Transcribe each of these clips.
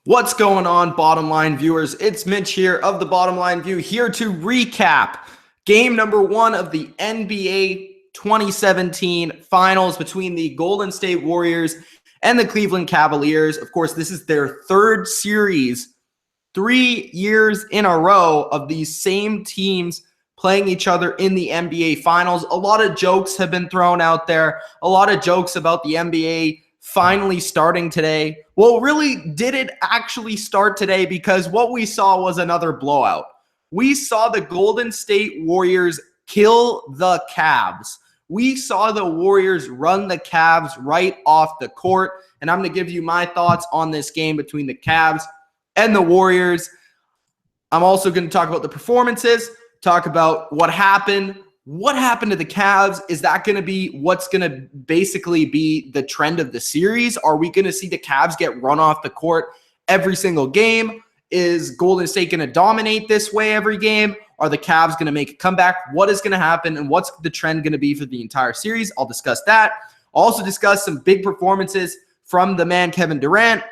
What's going on, Bottom Line viewers? It's Mitch here of the Bottom Line View, here to recap game number 1 of the NBA 2017 finals between the Golden State Warriors and the Cleveland Cavaliers. Of course, this is their third series, 3 years in a row of these same teams playing each other in the NBA finals. A lot of jokes have been thrown out there, a lot of jokes about the NBA finally starting today. Well, really, did it actually start today? Because what we saw was another blowout. We saw the Golden State Warriors kill the Cavs. We saw the Warriors run the Cavs right off the court. And I'm going to give you my thoughts on this game between the Cavs and the Warriors. I'm also going to talk about the performances, talk about what happened. What happened to the Cavs? Is that going to be what's going to basically be the trend of the series? Are we going to see the Cavs get run off the court every single game? Is Golden State going to dominate this way every game? Are the Cavs going to make a comeback? What is going to happen, and what's the trend going to be for the entire series? I'll discuss that. I'll also discuss some big performances from the man Kevin Durant.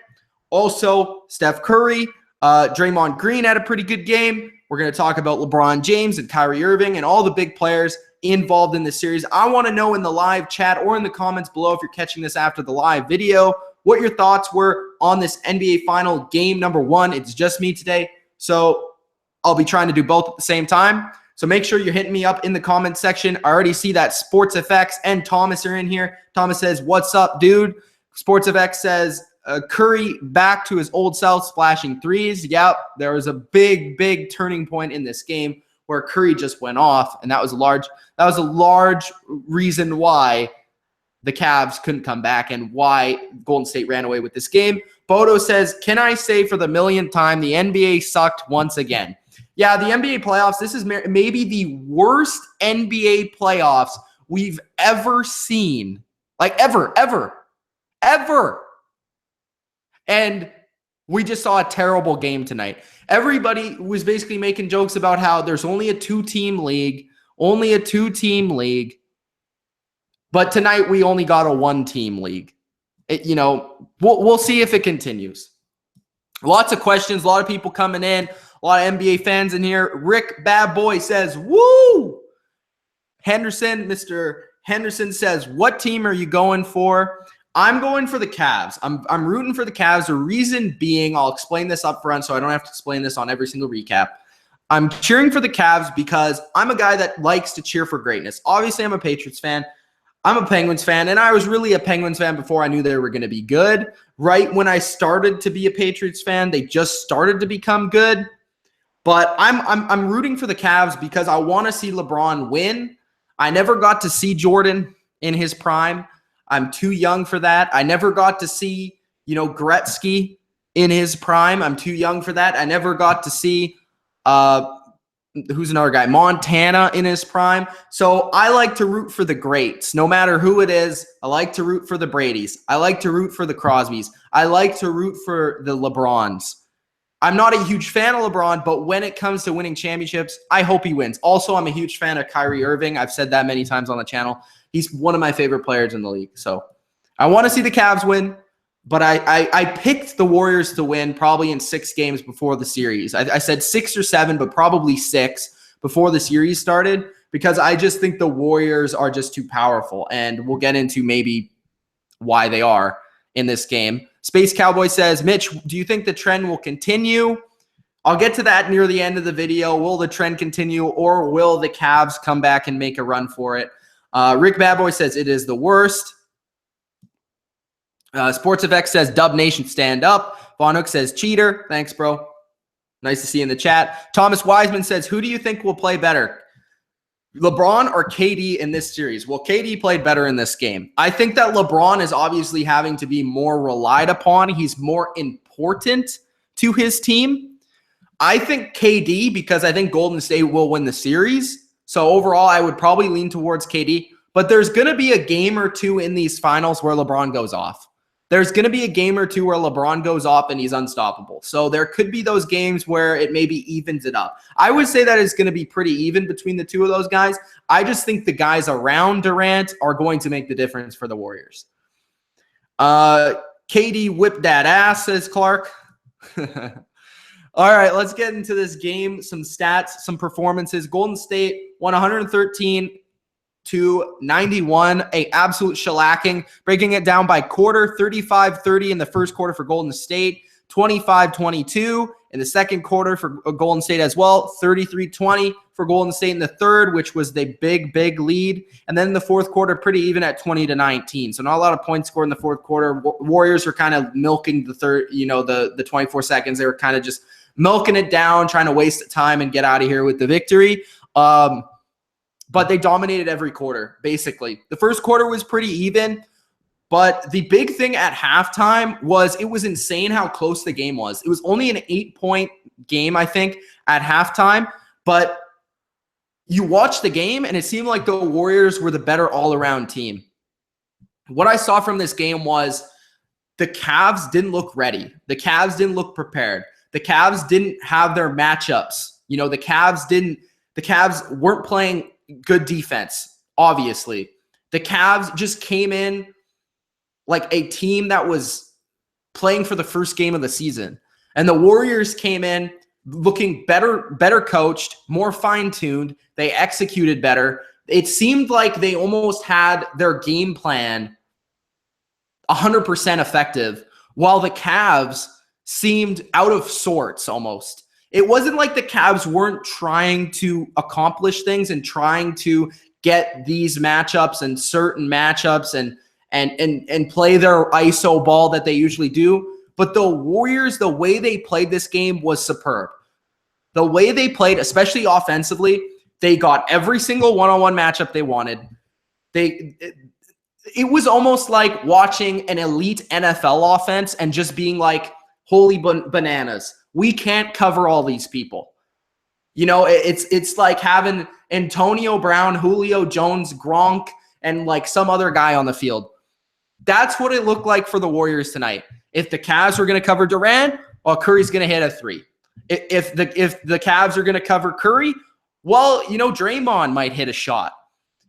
Also, Steph Curry. Draymond Green had a pretty good game. We're going to talk about LeBron James and Kyrie Irving and all the big players involved in this series. I want to know in the live chat or in the comments below, if you're catching this after the live video, what your thoughts were on this NBA final game number 1. It's just me today, so I'll be trying to do both at the same time. So make sure you're hitting me up in the comment section. I already see that Sports FX and Thomas are in here. Thomas says, "What's up, dude?" Sports FX says, Curry back to his old self, splashing threes. Yep, there was a big turning point in this game where Curry just went off, and that was a large reason why the Cavs couldn't come back and why Golden State ran away with this game. Bodo says, "Can I say for the millionth time, the NBA sucked once again?" Yeah, the NBA playoffs, this is maybe the worst NBA playoffs we've ever seen. Like ever. And we just saw a terrible game tonight. Everybody was basically making jokes about how there's only a two-team league. But tonight we only got a one-team league. We'll see if it continues. Lots of questions, a lot of people coming in, a lot of NBA fans in here. Rick Bad Boy says, "Woo!" Mr. Henderson says, "What team are you going for?" I'm going for the Cavs. I'm rooting for the Cavs. The reason being, I'll explain this up front so I don't have to explain this on every single recap. I'm cheering for the Cavs because I'm a guy that likes to cheer for greatness. Obviously, I'm a Patriots fan. I'm a Penguins fan, and I was really a Penguins fan before I knew they were going to be good. Right when I started to be a Patriots fan, they just started to become good. But I'm rooting for the Cavs because I want to see LeBron win. I never got to see Jordan in his prime. I'm too young for that. I never got to see, Gretzky in his prime. I'm too young for that. I never got to see, who's another guy? Montana in his prime. So I like to root for the greats, no matter who it is. I like to root for the Bradys. I like to root for the Crosbys. I like to root for the LeBrons. I'm not a huge fan of LeBron, but when it comes to winning championships, I hope he wins. Also, I'm a huge fan of Kyrie Irving. I've said that many times on the channel. He's one of my favorite players in the league. So I want to see the Cavs win, but I picked the Warriors to win probably in 6 games before the series. I said 6 or 7, but probably 6 before the series started because I just think the Warriors are just too powerful, and we'll get into maybe why they are in this game. Space Cowboy says, "Mitch, do you think the trend will continue?" I'll get to that near the end of the video. Will the trend continue, or will the Cavs come back and make a run for it? Rick Badboy says it is the worst. Sports FX says Dub Nation stand up. Von Hook says cheater. Thanks, bro. Nice to see you in the chat. Thomas Wiseman says, "Who do you think will play better, LeBron or KD in this series?" Well, KD played better in this game. I think that LeBron is obviously having to be more relied upon. He's more important to his team. I think KD, because I think Golden State will win the series. So overall, I would probably lean towards KD. But there's going to be a game or two in these finals where LeBron goes off. There's going to be a game or two where LeBron goes off and he's unstoppable. So there could be those games where it maybe evens it up. I would say that it's going to be pretty even between the two of those guys. I just think the guys around Durant are going to make the difference for the Warriors. KD whipped that ass, says Clark. All right, let's get into this game. Some stats, some performances. Golden State won 113-91, a absolute shellacking, breaking it down by quarter, 35-30 in the first quarter for Golden State, 25-22 in the second quarter for Golden State as well, 33-20 for Golden State in the third, which was the big lead. And then in the fourth quarter, pretty even at 20-19. So not a lot of points scored in the fourth quarter. Warriors were kind of milking the third, the 24 seconds. They were kind of just milking it down, trying to waste time and get out of here with the victory. But they dominated every quarter, basically. The first quarter was pretty even. But the big thing at halftime was it was insane how close the game was. It was only an 8-point game, I think, at halftime. But you watched the game, and it seemed like the Warriors were the better all-around team. What I saw from this game was the Cavs didn't look ready. The Cavs didn't look prepared. The Cavs didn't have their matchups. The Cavs weren't playing good defense, obviously. The Cavs just came in like a team that was playing for the first game of the season. And the Warriors came in looking better coached, more fine-tuned. They executed better. It seemed like they almost had their game plan 100% effective, while the Cavs seemed out of sorts almost. It wasn't like the Cavs weren't trying to accomplish things and trying to get these matchups and certain matchups and play their ISO ball that they usually do. But the Warriors, the way they played this game was superb. The way they played, especially offensively, they got every single one-on-one matchup they wanted. It was almost like watching an elite NFL offense and just being like, holy bananas, we can't cover all these people. It's like having Antonio Brown, Julio Jones, Gronk, and like some other guy on the field. That's what it looked like for the Warriors tonight. If the Cavs were going to cover Durant, well, Curry's going to hit a three. If the Cavs are going to cover Curry, well, Draymond might hit a shot.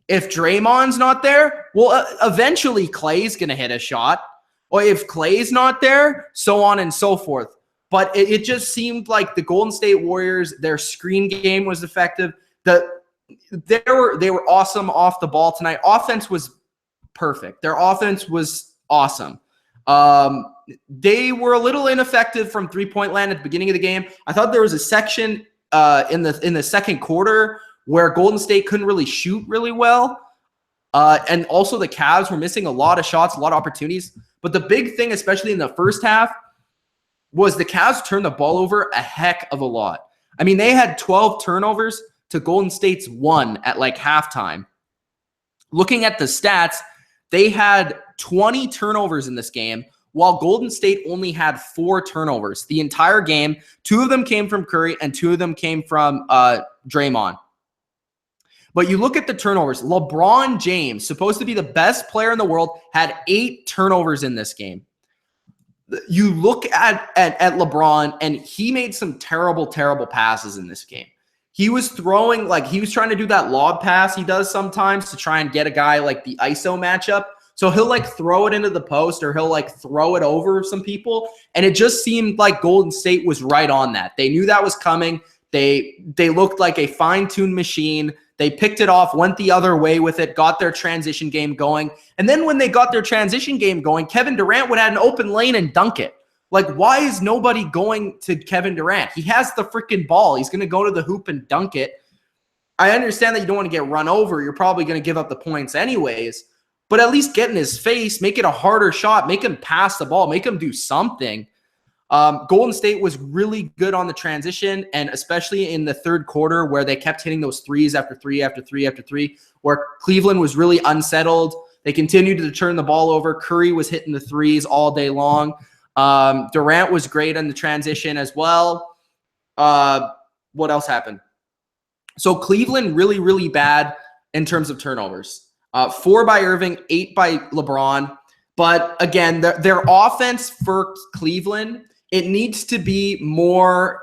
If Draymond's not there, well, eventually Klay's going to hit a shot. Or if Klay's not there, so on and so forth. But it just seemed like the Golden State Warriors, their screen game was effective. They were awesome off the ball tonight. Offense was perfect. Their offense was awesome. They were a little ineffective from three-point land at the beginning of the game. I thought there was a section in the second quarter where Golden State couldn't really shoot really well. And also the Cavs were missing a lot of shots, a lot of opportunities. But the big thing, especially in the first half, was the Cavs turned the ball over a heck of a lot. I mean, they had 12 turnovers to Golden State's 1 at like halftime. Looking at the stats, they had 20 turnovers in this game, while Golden State only had 4 turnovers the entire game. 2 of them came from Curry and 2 of them came from Draymond. But you look at the turnovers. LeBron James, supposed to be the best player in the world, had 8 turnovers in this game. You look at LeBron, and he made some terrible passes in this game. He was throwing, he was trying to do that lob pass he does sometimes to try and get a guy like the ISO matchup. So he'll throw it into the post, or he'll throw it over some people. And it just seemed like Golden State was right on that. They knew that was coming. They looked like a fine-tuned machine. They picked it off, went the other way with it, got their transition game going. And then when they got their transition game going, Kevin Durant would have an open lane and dunk it. Why is nobody going to Kevin Durant? He has the freaking ball. He's going to go to the hoop and dunk it. I understand that you don't want to get run over. You're probably going to give up the points anyways. But at least get in his face, make it a harder shot, make him pass the ball, make him do something. Golden State was really good on the transition, and especially in the third quarter where they kept hitting those threes after three after three after three, where Cleveland was really unsettled. They continued to turn the ball over. Curry was hitting the threes all day long. Durant was great on the transition as well. What else happened? So Cleveland really, really bad in terms of turnovers. 4 by Irving, 8 by LeBron. But again, their offense for Cleveland, it needs to be more,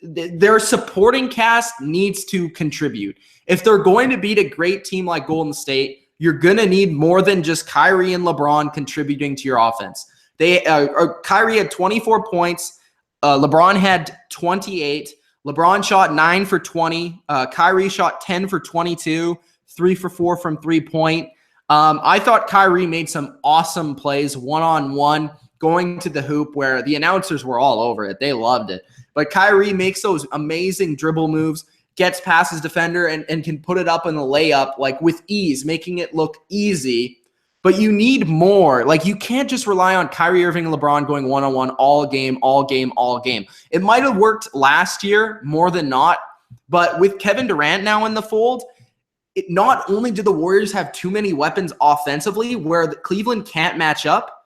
their supporting cast needs to contribute. If they're going to beat a great team like Golden State, you're going to need more than just Kyrie and LeBron contributing to your offense. Kyrie had 24 points. LeBron had 28. LeBron shot 9 for 20. Kyrie shot 10 for 22, 3 for 4 from 3-point. I thought Kyrie made some awesome plays one-on-one going to the hoop where the announcers were all over it. They loved it. But Kyrie makes those amazing dribble moves, gets past his defender and can put it up in the layup like with ease, making it look easy. But you need more. Like, you can't just rely on Kyrie Irving and LeBron going one-on-one all game. It might have worked last year more than not, but with Kevin Durant now in the fold, not only do the Warriors have too many weapons offensively where Cleveland can't match up,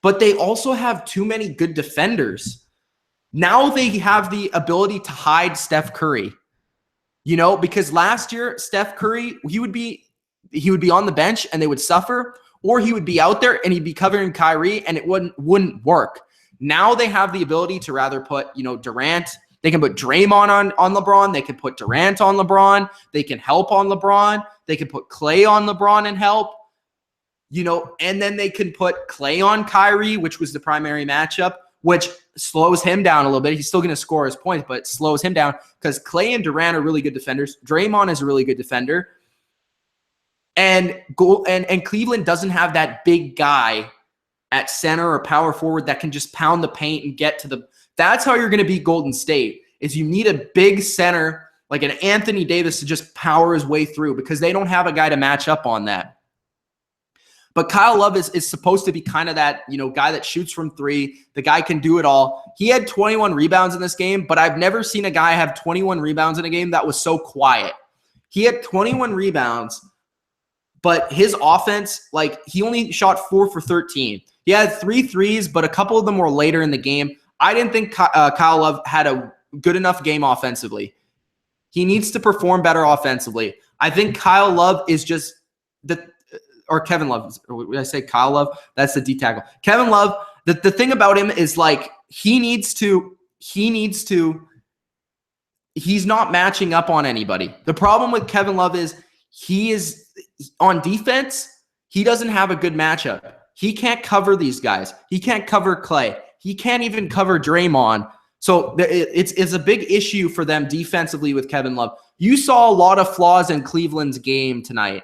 but they also have too many good defenders. Now they have the ability to hide Steph Curry, because last year, Steph Curry, he would be on the bench and they would suffer, or he would be out there and he'd be covering Kyrie and it wouldn't work. Now they have the ability to rather put, Durant. They can put Draymond on LeBron. They can put Durant on LeBron. They can help on LeBron. They can put Klay on LeBron and help, and then they can put Klay on Kyrie, which was the primary matchup, which slows him down a little bit. He's still going to score his points, but it slows him down because Klay and Durant are really good defenders. Draymond is a really good defender. And Cleveland doesn't have that big guy at center or power forward that can just pound the paint and get to the – that's how you're going to beat Golden State, is you need a big center like an Anthony Davis to just power his way through because they don't have a guy to match up on that. But Kyle Love is supposed to be kind of that, guy that shoots from three. The guy can do it all. He had 21 rebounds in this game, but I've never seen a guy have 21 rebounds in a game that was so quiet. He had 21 rebounds, but his offense, he only shot 4 for 13. He had 3 threes, but a couple of them were later in the game. I didn't think Kyle Love had a good enough game offensively. He needs to perform better offensively. I think Kyle Love is just or Kevin Love. Or did I say Kyle Love? That's the D tackle. Kevin Love, the thing about him is he's not matching up on anybody. The problem with Kevin Love is he is on defense. He doesn't have a good matchup. He can't cover these guys. He can't cover Klay. He can't even cover Draymond. So it's a big issue for them defensively with Kevin Love. You saw a lot of flaws in Cleveland's game tonight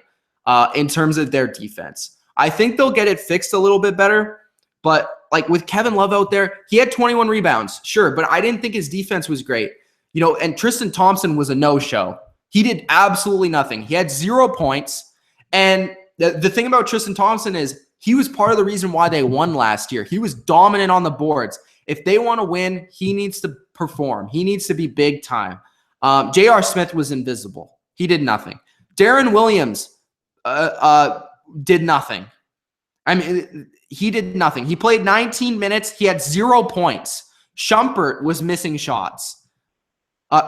in terms of their defense. I think they'll get it fixed a little bit better. But with Kevin Love out there, he had 21 rebounds, sure, but I didn't think his defense was great. And Tristan Thompson was a no-show. He did absolutely nothing. He had 0 points. And the thing about Tristan Thompson is he was part of the reason why they won last year. He was dominant on the boards. If they want to win, he needs to perform. He needs to be big time. J.R. Smith was invisible. He did nothing. Darren Williams did nothing. I mean, he did nothing. He played 19 minutes. He had 0 points. Shumpert was missing shots.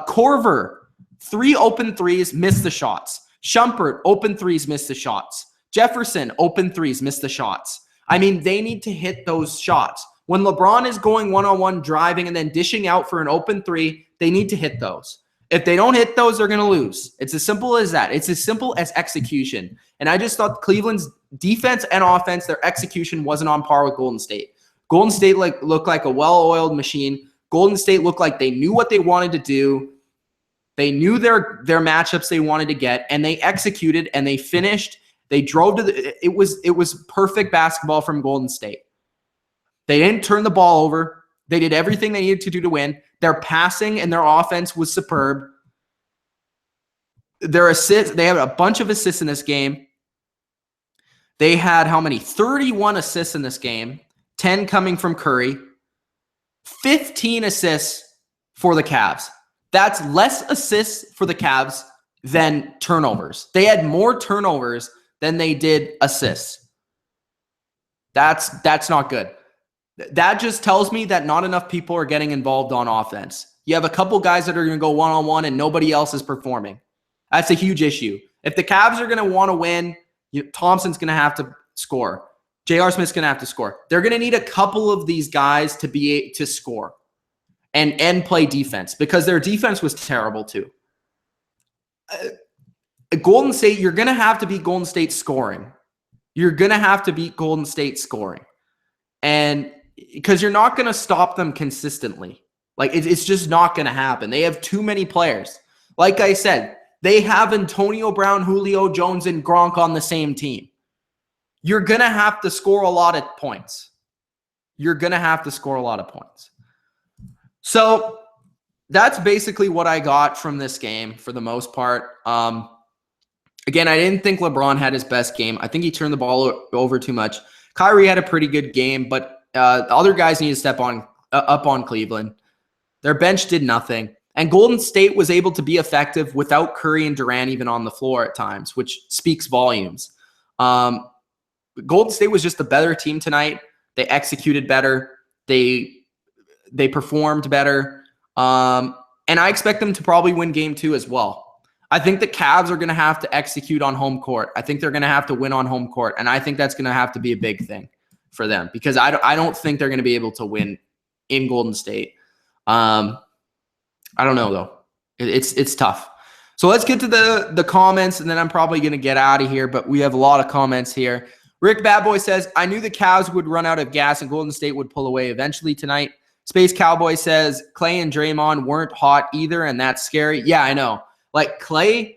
Corver, 3 open threes, missed the shots. Shumpert, open threes, missed the shots. Jefferson, open threes, missed the shots. I mean, they need to hit those shots. When LeBron is going one-on-one driving and then dishing out for an open three, they need to hit those. If they don't hit those, they're going to lose. It's as simple as that. It's as simple as execution. And I just thought Cleveland's defense and offense, their execution wasn't on par with Golden State. Golden State looked like a well-oiled machine. Golden State looked like they knew what they wanted to do. They knew their matchups they wanted to get, and they executed, and they finished. They drove to it was perfect basketball from Golden State. They didn't turn the ball over. They did everything they needed to do to win. Their passing and their offense was superb. Their assists, they had a bunch of assists in this game. They had how many? 31 assists in this game, 10 coming from Curry, 15 assists for the Cavs. That's less assists for the Cavs than turnovers. They had more turnovers than they did assists. That's not good. That just tells me that not enough people are getting involved on offense. You have a couple guys that are going to go one-on-one and nobody else is performing. That's a huge issue. If the Cavs are going to want to win, Thompson's going to have to score. J.R. Smith's going to have to score. They're going to need a couple of these guys to score and play defense because their defense was terrible too. Golden State, you're going to have to beat Golden State scoring. You're going to have to beat Golden State scoring. And because you're not going to stop them consistently. Like, it's just not going to happen. They have too many players. Like I said, they have Antonio Brown, Julio Jones, and Gronk on the same team. You're going to have to score a lot of points. So that's basically what I got from this game for the most part. Again, I didn't think LeBron had his best game. I think he turned the ball over too much. Kyrie had a pretty good game, but the other guys need to step up on Cleveland. Their bench did nothing. And Golden State was able to be effective without Curry and Durant even on the floor at times, which speaks volumes. Golden State was just a better team tonight. They executed better. They performed better. And I expect them to probably win game 2 as well. I think the Cavs are going to have to execute on home court. I think they're going to have to win on home court. And I think that's going to have to be a big thing for them because I don't think they're going to be able to win in Golden State. I don't know, though. It's tough. So let's get to the comments, and then I'm probably going to get out of here. But we have a lot of comments here. Rick Badboy says, I knew the Cavs would run out of gas and Golden State would pull away eventually tonight. Space Cowboy says, Klay and Draymond weren't hot either, and that's scary. Yeah, I know. Like, Klay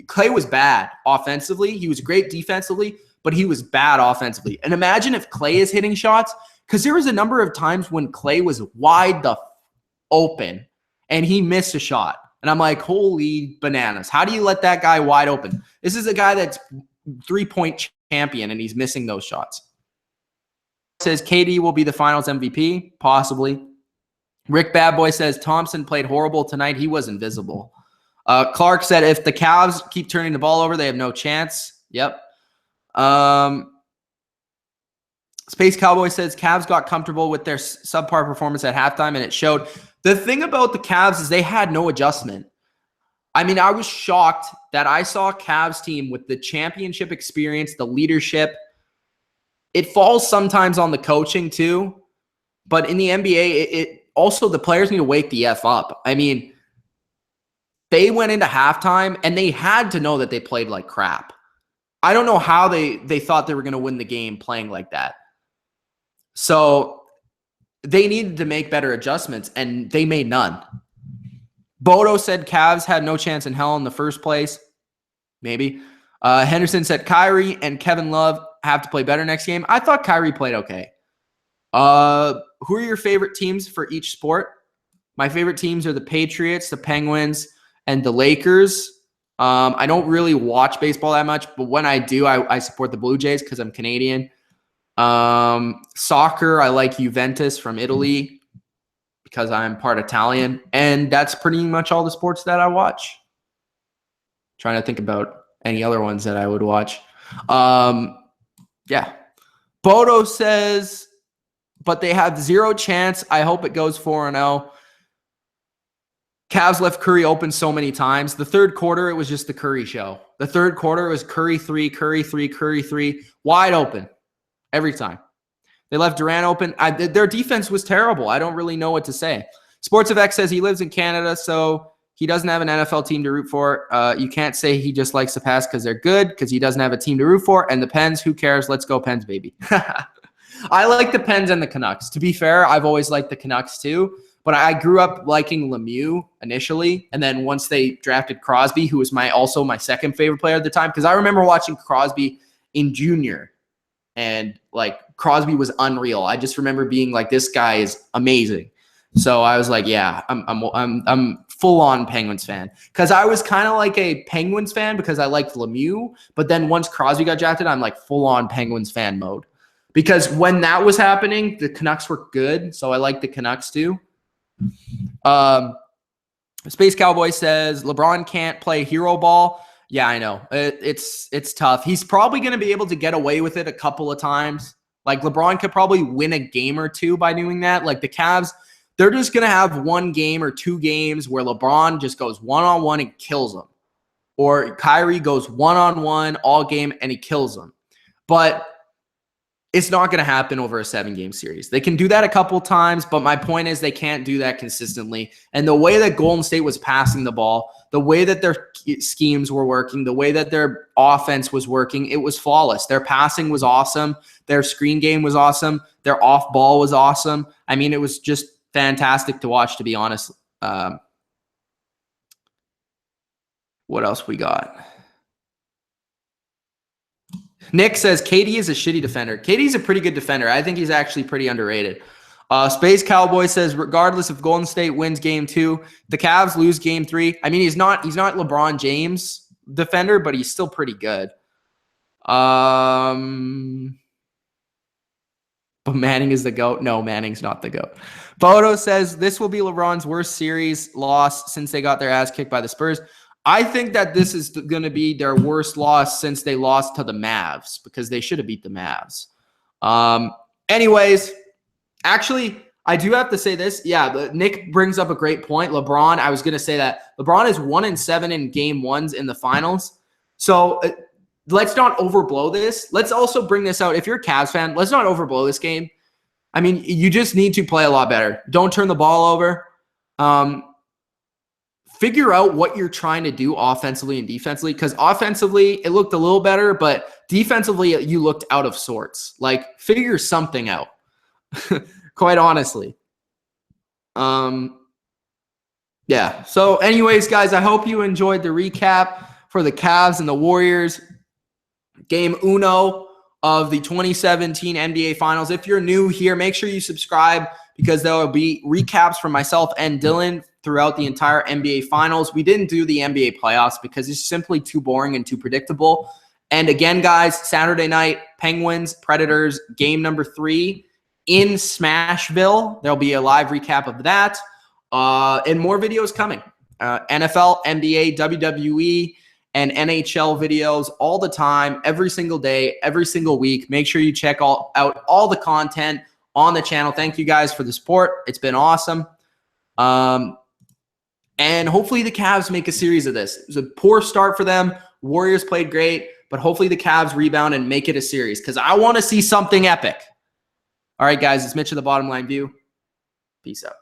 was bad offensively. He was great defensively, but he was bad offensively. And imagine if Klay is hitting shots, because there was a number of times when Klay was wide the open and he missed a shot. And I'm like, holy bananas. How do you let that guy wide open? This is a guy that's 3-point champion, and he's missing those shots. Says KD will be the finals MVP, possibly. Rick Badboy says Thompson played horrible tonight. He was invisible. Clark said if the Cavs keep turning the ball over, they have no chance. Yep. Space Cowboy says Cavs got comfortable with their subpar performance at halftime, and it showed. The thing about the Cavs is they had no adjustment. I mean, I was shocked that I saw a Cavs team with the championship experience, the leadership. It falls sometimes on the coaching too, but in the NBA, it also the players need to wake the F up. I mean, they went into halftime and they had to know that they played like crap. I don't know how they thought they were going to win the game playing like that. So they needed to make better adjustments, and they made none. Bodo said Cavs had no chance in hell in the first place. Maybe. Henderson said Kyrie and Kevin Love have to play better next game. I thought Kyrie played okay. Who are your favorite teams for each sport? My favorite teams are the Patriots, the Penguins, and the Lakers. I don't really watch baseball that much, but when I do, I support the Blue Jays because I'm Canadian. Soccer, I like Juventus from Italy because I'm part Italian. And that's pretty much all the sports that I watch. Trying to think about any other ones that I would watch. Yeah. Bodo says, but they have zero chance. I hope it goes 4-0. Cavs left Curry open so many times. The third quarter, it was just the Curry show. The third quarter, it was Curry 3, Curry 3, Curry 3, wide open every time. They left Durant open. Their defense was terrible. I don't really know what to say. Sports of X says he lives in Canada, so he doesn't have an NFL team to root for. You can't say he just likes to pass because they're good because he doesn't have a team to root for. And the Pens, who cares? Let's go Pens, baby. I like the Pens and the Canucks. To be fair, I've always liked the Canucks too. But I grew up liking Lemieux initially. And then once they drafted Crosby, who was also my second favorite player at the time, because I remember watching Crosby in junior. And like Crosby was unreal. I just remember being like, this guy is amazing. So I was like, yeah, I'm full on Penguins fan, because I was kind of like a Penguins fan because I liked Lemieux. But then once Crosby got drafted, I'm like full on Penguins fan mode, because when that was happening, the Canucks were good. So I like the Canucks too. Space Cowboy says LeBron can't play hero ball. Yeah, I know. It's tough. He's probably going to be able to get away with it a couple of times. Like LeBron could probably win a game or two by doing that. Like the Cavs, they're just going to have one game or two games where LeBron just goes one-on-one and kills them. Or Kyrie goes one-on-one all game and he kills them. But it's not going to happen over a 7-game series. They can do that a couple times, but my point is they can't do that consistently. And the way that Golden State was passing the ball, The way that their schemes were working, the way that their offense was working, it was flawless. Their passing was awesome. Their screen game was awesome. Their off ball was awesome. I mean, it was just fantastic to watch, to be honest. What else we got? Nick says KD is a shitty defender. KD's a pretty good defender. I think he's actually pretty underrated. Space Cowboy says, regardless if Golden State wins game 2, the Cavs lose game 3. I mean, he's not LeBron James defender, but he's still pretty good. But Manning is the GOAT. No, Manning's not the GOAT. Bodo says, this will be LeBron's worst series loss since they got their ass kicked by the Spurs. I think that this is going to be their worst loss since they lost to the Mavs, because they should have beat the Mavs. Anyways, actually, I do have to say this. Yeah, Nick brings up a great point. LeBron, I was going to say that. LeBron is 1-7 in game 1s in the finals. So let's not overblow this. Let's also bring this out. If you're a Cavs fan, let's not overblow this game. I mean, you just need to play a lot better. Don't turn the ball over. Figure out what you're trying to do offensively and defensively, because offensively, it looked a little better, but defensively, you looked out of sorts. Like, figure something out, quite honestly. Yeah. So anyways, guys, I hope you enjoyed the recap for the Cavs and the Warriors. Game uno of the 2017 NBA Finals. If you're new here, make sure you subscribe, because there will be recaps from myself and Dylan throughout the entire NBA Finals. We didn't do the NBA playoffs because it's simply too boring and too predictable. And again, guys, Saturday night, Penguins, Predators, game number 3 in Smashville. There'll be a live recap of that. And more videos coming. NFL, NBA, WWE, and NHL videos all the time, every single day, every single week. Make sure you check out all the content on the channel. Thank you guys for the support. It's been awesome. And hopefully the Cavs make a series of this. It was a poor start for them. Warriors played great, but hopefully the Cavs rebound and make it a series, because I want to see something epic. All right, guys, it's Mitch of the Bottom Line View. Peace out.